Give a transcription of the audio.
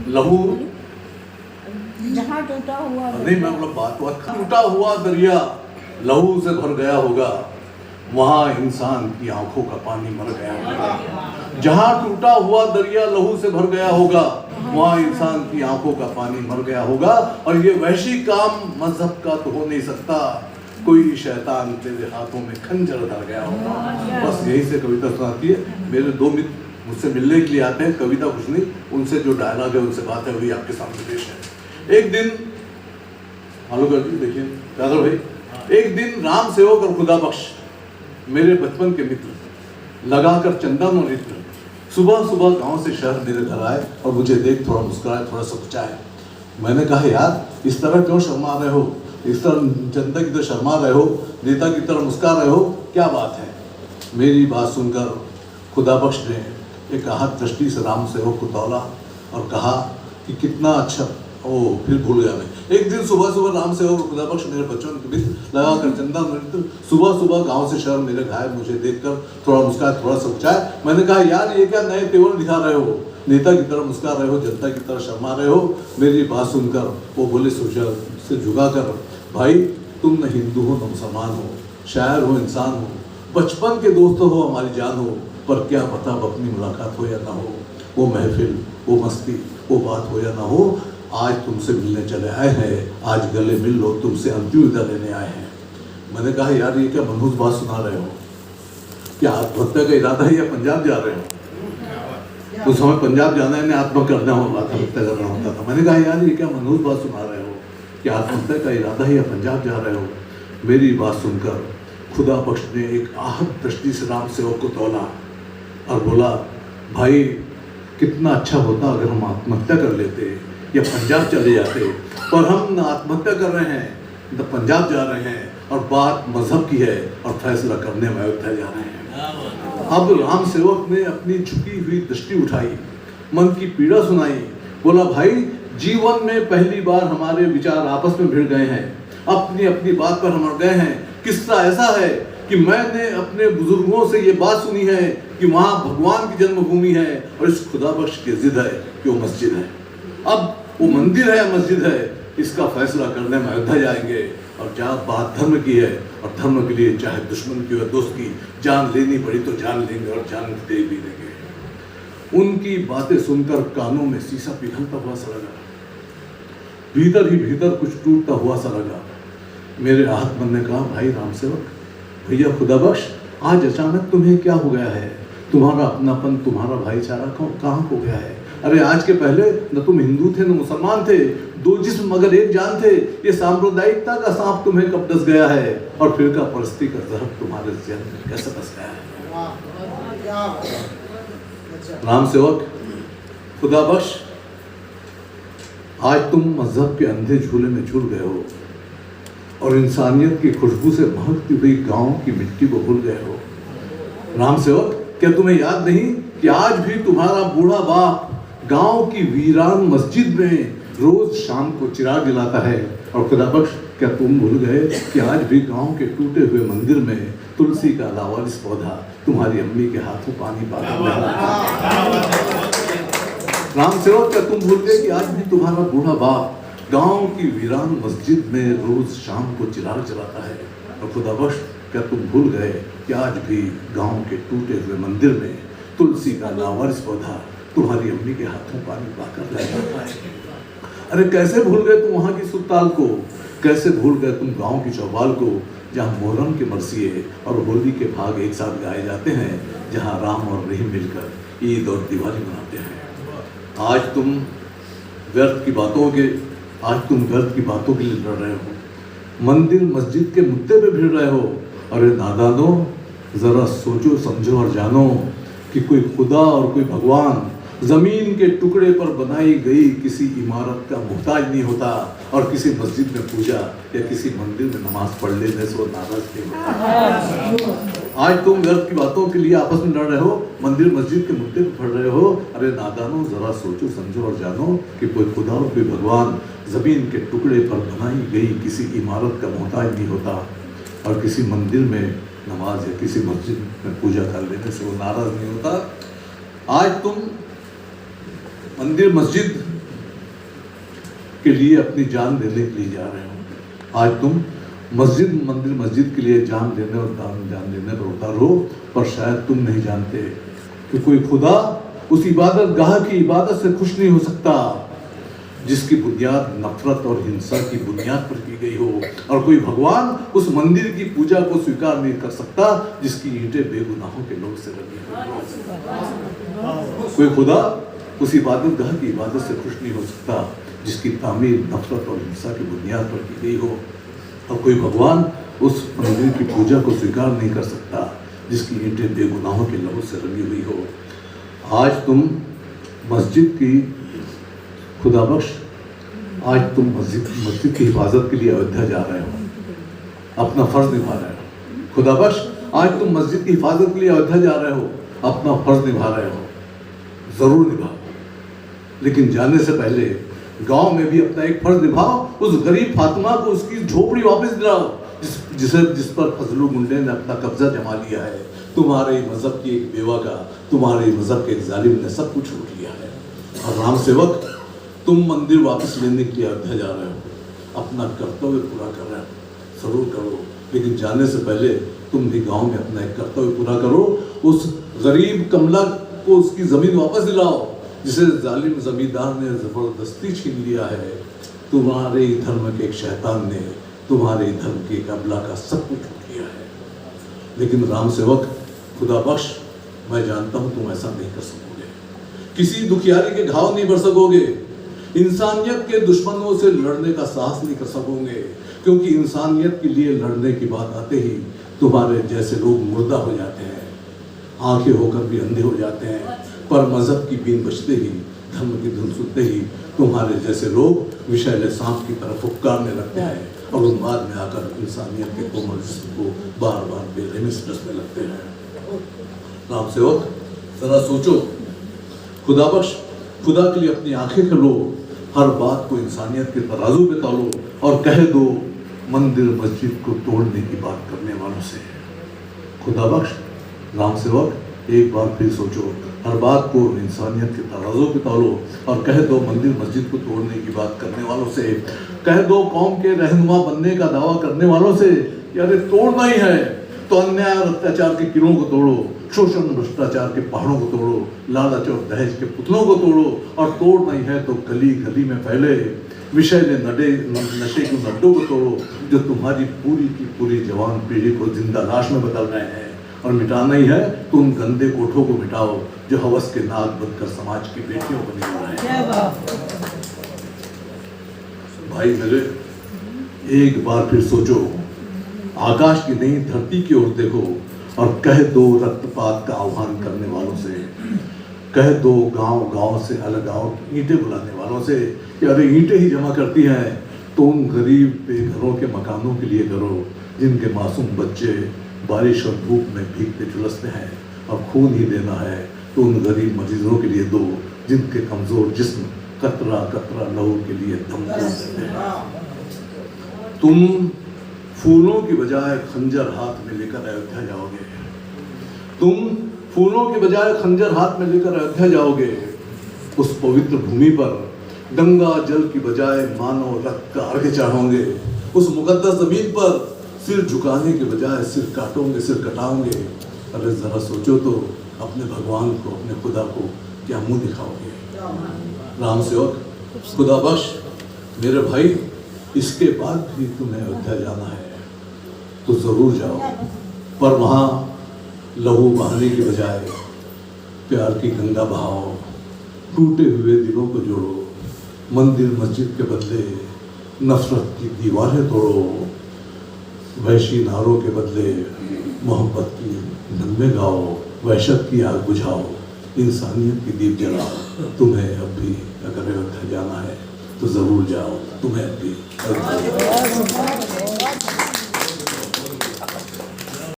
लहू जहाँ टूटा हुआ नहीं, मैं मतलब बात टूटा हुआ दरिया लहू से भर गया होगा, वहाँ इंसान की आंखों का पानी मर गया होगा। जहाँ टूटा हुआ दरिया लहू से भर गया होगा, वहाँ इंसान की आंखों का पानी मर गया होगा। और ये वहशी काम मजहब का तो हो नहीं सकता, कोई शैतान तेरे हाथों में खंजर धर गया होगा। बस यही से कविता सुनाती है। मेरे दो मित्र मुझसे मिलने के लिए आते हैं, कविता कुछ नहीं, उनसे जो डायलॉग है उनसे बात है वही आपके सामने पेश है। एक दिन हेलो कर दी, देखिए दादा भाई, एक दिन राम सेवक और खुदा बख्श मेरे बचपन के मित्र लगाकर चंदन और इत्र सुबह सुबह गांव से शहर मेरे घर आए और मुझे देख थोड़ा मुस्कुराए, थोड़ा सकुचाए। मैंने कहा यार इस तरह क्यों शर्मा रहे हो, इस तरह जनता की तरह शर्मा रहे हो, नेता की तरह मुस्कुरा रहे हो, क्या बात है। मेरी बात सुनकर खुदा बख्श ने एक आहत दृष्टि से राम सेवक को तौला और कहा कि कितना अच्छा, ओ फिर भूल गया मैं। एक दिन सुबह सुबह राम सेवक और खुदा बख्श मेरे बच्चों के मित्र लगाकर चंदा मित्र सुबह सुबह गांव से शहर मेरे घर, मुझे देखकर थोड़ा मुस्कुराए, थोड़ा सकुचाए। मैंने कहा यार ये क्या नए तेवर दिखा रहे हो, नेता की तरह मुस्कुरा रहे हो, जनता की तरह शर्मा रहे हो। मेरी बात सुनकर वो बोले से झुका कर, भाई तुम न हिंदू हो न मुसलमान हो, शायर हो इंसान हो, बचपन के दोस्त हो, हमारी जान हो, पर क्या पता अब अपनी मुलाकात हो या ना हो, वो महफिल, वो मस्ती, वो बात हो या ना हो। आज तुमसे मिलने चले आए हैं, आज गले मिल लो, तुमसे अंतिम विदा लेने आए हैं। मैंने कहा यार ये क्या मनहूस बात सुना रहे हो, क्या आत्महत्या का इरादा है या पंजाब जा रहे हो। उस समय पंजाब जाना है, आत्महत्या करना होगा, आत्महत्या करना होता था। मैंने कहा यार ये क्या मनहूस बात सुना रहे हो, क्या आत्महत्या का इरादा है या पंजाब जा रहे हो। मेरी बात सुनकर खुदा बख्श ने एक आहत दृष्टि से राम सेवक को तौला और बोला, भाई कितना अच्छा होता अगर हम आत्महत्या कर लेते या पंजाब चले जाते, पर हम न आत्महत्या कर रहे हैं न पंजाब जा रहे हैं, और बात मजहब की है और फैसला करने में अयोध्या जा रहे हैं। अब राम सेवक ने अपनी झुकी हुई दृष्टि उठाई, मन की पीड़ा सुनाई, बोला भाई जीवन में पहली बार हमारे विचार आपस में भिड़ गए हैं, अपनी अपनी बात पर हम अड़ गए हैं। किस्सा ऐसा है कि मैंने अपने बुजुर्गों से ये बात सुनी है कि वहाँ भगवान की जन्मभूमि है, और इस खुदा बख्श की जिद है कि वो मस्जिद है। अब वो मंदिर है या मस्जिद है, इसका फैसला करने में अयोध्या जाएंगे। और जहाँ बात धर्म की है, और धर्म के लिए चाहे दुश्मन की और दोस्त की जान लेनी पड़ी तो जान लेंगे और जान दे भी देंगे। उनकी बातें सुनकर कानों में शीशा पिघलता हुआ सा लगा, भीतर ही भीतर कुछ टूटता हुआ सा लगा। मेरे आहत मन ने कहा, भाई राम सेवक, भैया खुदा बख्श, आज अचानक तुम्हें क्या हो गया है, तुम्हारा अपनापन, तुम्हारा भाईचारा कहाँ खो गया है। अरे आज के पहले न तुम हिंदू थे न मुसलमान थे, दो जिस्म मगर एक जान थे। ये सांप्रदायिकता का सांप तुम्हें कब डस गया है, और फिर का परस्ती का जहर तुम्हारे जहन में कैसे बस गया है। राम सेवक, खुदा बख्श, आज तुम मजहब के अंधे झूले में झूल गए हो और इंसानियत की खुशबू से महकती हुई गांव की मिट्टी को भूल गए हो। राम सेवक, क्या तुम्हें याद नहीं कि आज भी तुम्हारा बूढ़ा बाप गांव की वीरान मस्जिद में रोज शाम को चिराग जलाता है। और खुदा बख्श, क्या तुम भूल गए कि आज भी गांव के टूटे हुए मंदिर में तुलसी का लावारिस पौधा तुम्हारी अम्मी के हाथों पानी पाकर राम सेवक, क्या तुम भूल गए कि आज भी तुम्हारा बूढ़ा बाप गांव की वीरान मस्जिद में रोज शाम को चिराग जलाता है। और खुदा बख्श, क्या तुम भूल गए कि आज भी गांव के टूटे हुए मंदिर में तुलसी का लावारिस पौधा तुम्हारी अम्मी के हाथों पानी पाकर ले जाता है। अरे कैसे भूल गए तुम वहाँ की सुरताल को, कैसे भूल गए तुम गांव की चौपाल को, जहाँ मोहर्रम के मरसिए और होली के भाग एक साथ गाए जाते हैं, जहाँ राम और रहीम मिलकर ईद और दिवाली मनाते हैं। आज तुम व्यर्थ की बातों के लिए लड़ रहे हो, मंदिर मस्जिद के मुद्दे पे भिड़ रहे हो। अरे नादानो, जरा सोचो समझो और जानो कि कोई खुदा और कोई भगवान जमीन के टुकड़े पर बनाई गई किसी इमारत का मोहताज नहीं होता, और किसी मस्जिद में पूजा या किसी मंदिर में नमाज पढ़ लेने से वो नाराज नहीं होता। आज तुम व्यर्थ की बातों के लिए आपस में लड़ रहे हो, मंदिर मस्जिद के मुद्दे पर पढ़ रहे हो। अरे नादानो, जरा सोचो समझो और जानो कि कोई खुदा और कोई भगवान जमीन के टुकड़े पर बनाई गई किसी इमारत का मोहताज नहीं होता, और किसी मंदिर में नमाज या किसी मस्जिद में पूजा कर लेने से वो नाराज नहीं होता। आज तुम मंदिर मस्जिद के लिए अपनी जान देने के लिए जा रहे हो। आज तुम मस्जिद के लिए जान देने और जान देने पर उतार हो, पर शायद तुम नहीं जानते कि कोई खुदा उस इबादत गाह की इबादत से खुश नहीं हो सकता जिसकी बुनियाद नफरत और हिंसा की बुनियाद पर की गई हो, और कोई भगवान उस मंदिर की पूजा को स्वीकार नहीं कर सकता जिसकी ईंटें बेगुनाहों के लोग से लगी हो। कोई खुदा उस इबादत गाह की इबादत से खुश नहीं हो सकता जिसकी तामीर नफरत और हिंसा की बुनियाद पर की गई हो, और कोई भगवान उस मंदिर की पूजा को स्वीकार नहीं कर सकता जिसकी ईंटें बेगुनाहों के लहू से रंगी हुई हो। आज तुम मस्जिद की खुदा बख्श, आज तुम मस्जिद की हिफाजत के लिए अयोध्या जा रहे हो, अपना फर्ज निभा रहे हो। खुदा बख्श, आज तुम मस्जिद की हिफाजत के लिए अयोध्या जा रहे हो, अपना फर्ज निभा रहे हो। जरूर निभाओ, लेकिन जाने से पहले गांव में भी अपना एक फर्ज निभाओ। उस गरीब फातिमा को उसकी झोपड़ी वापस दिलाओ जिस पर फजलू गुंडे ने अपना कब्जा जमा लिया है। तुम्हारे मजहब की एक बेवा का, तुम्हारे मजहब के एक जालिम ने सब कुछ लूट लिया है। और राम सेवक, तुम मंदिर वापस लेने के लिए अयोध्या जा रहे हो, अपना कर्तव्य पूरा कर रहे हो। जरूर करो, लेकिन जाने से पहले तुम भी गांव में अपना एक कर्तव्य पूरा करो। उस गरीब कमला को उसकी जमीन वापस दिलाओ जिसे जालिम जमींदार ने जबरदस्ती छीन लिया है। तुम्हारे ही धर्म के एक शैतान ने तुम्हारे ही धर्म के एक अबला का सब कुछ लूट लिया है। लेकिन राम सेवक, खुदा बख्श, मैं जानता हूं तुम ऐसा नहीं कर सकोगे। किसी दुखियारी के घाव नहीं भर सकोगे, इंसानियत के दुश्मनों से लड़ने का साहस नहीं कर सकोगे, क्योंकि इंसानियत के लिए लड़ने की बात आते ही तुम्हारे जैसे लोग मुर्दा हो जाते हैं, आंखें होकर भी अंधे हो जाते हैं। पर मजहब की बीन बजते ही, धर्म की धुन सुनते ही तुम्हारे जैसे लोग विषैले सांप की तरफ फुफकारने लगते हैं, और उन बाद में आकर इंसानियत के कोमल जिस्म को बार बार बेरहमी से डसने लगते हैं। राम सेवक, जरा सोचो। खुदा बख्श, खुदा के लिए अपनी आंखें खोलो, हर बात को इंसानियत के तराजू पे तौलो, और कह दो मंदिर मस्जिद को तोड़ने की बात करने वालों से। खुदा बख्श, राम सेवक, एक बार फिर सोचो, हर बात को इंसानियत के तराजू पे तौलो, और कह दो मंदिर मस्जिद को तोड़ने की बात करने वालों से, कह दो कौम के रहनुमा बनने का दावा करने वालों से, यार तोड़ना ही है तो अन्याय और अत्याचार के किलों को तोड़ो, शोषण भ्रष्टाचार के पहाड़ों को तोड़ो, लालच और दहेज के पुतलों को तोड़ो, और तोड़ना ही है तो गली गली में फैले विषैले नशे के नड्डों को तोड़ो जो तुम्हारी पूरी की पूरी जवान पीढ़ी को जिंदा लाश में बदल रहे हैं। और मिटाना ही है तो उन गंदे कोठों को मिटाओ जो हवस के नाग बनकर समाज की बेटियों को निकल रहे हैं। भाई मेरे, एक बार फिर सोचो, आकाश की नहीं धरती की ओर देखो, और कह दो रक्तपात का आह्वान करने वालों से, कह दो गांव से अलग आओ ईंटें बुलाने वालों से, यार ईंटें ही जमा करती हैं तो उन गरीब बेघरों के मकानों के लिए करो जिनके मासूम बच्चे बारिश और धूप में भीगते झुलसते हैं, और खून ही देना है तो उन गरीब मरीजों के लिए दो जिनके कमजोर जिस्म कतरा कतरा लहू के लिए दम तोड़ देते हैं। तुम फूलों की बजाय खंजर हाथ में लेकर अयोध्या जाओगे, तुम फूलों की बजाय खंजर हाथ में लेकर अयोध्या जाओगे। उस पवित्र भूमि पर गंगा जल की बजाय मानव रक्त का अर्घ्य चढ़ाओगे। उस मुकद्दस जमीन पर सिर झुकाने के बजाय सिर काटोगे, सिर कटाओगे। अरे जरा सोचो तो, अपने भगवान को, अपने खुदा को क्या मुंह दिखाओगे। राम सेवक, खुदा बख्श मेरे भाई, इसके बाद भी तुम्हें अयोध्या जाना है तो जरूर जाओ, पर वहाँ लहू बहाने की बजाय प्यार की गंगा बहाओ, टूटे हुए दिलों को जोड़ो, मंदिर मस्जिद के बदले नफरत की दीवारें तोड़ो, वैशी नारों के बदले मोहब्बत की नगमे गाओ, वहशत की आग बुझाओ, इंसानियत की दीप जलाओ। तुम्हें अब भी अगर अयोध्या जाना है तो जरूर जाओ, तुम्हें अब भी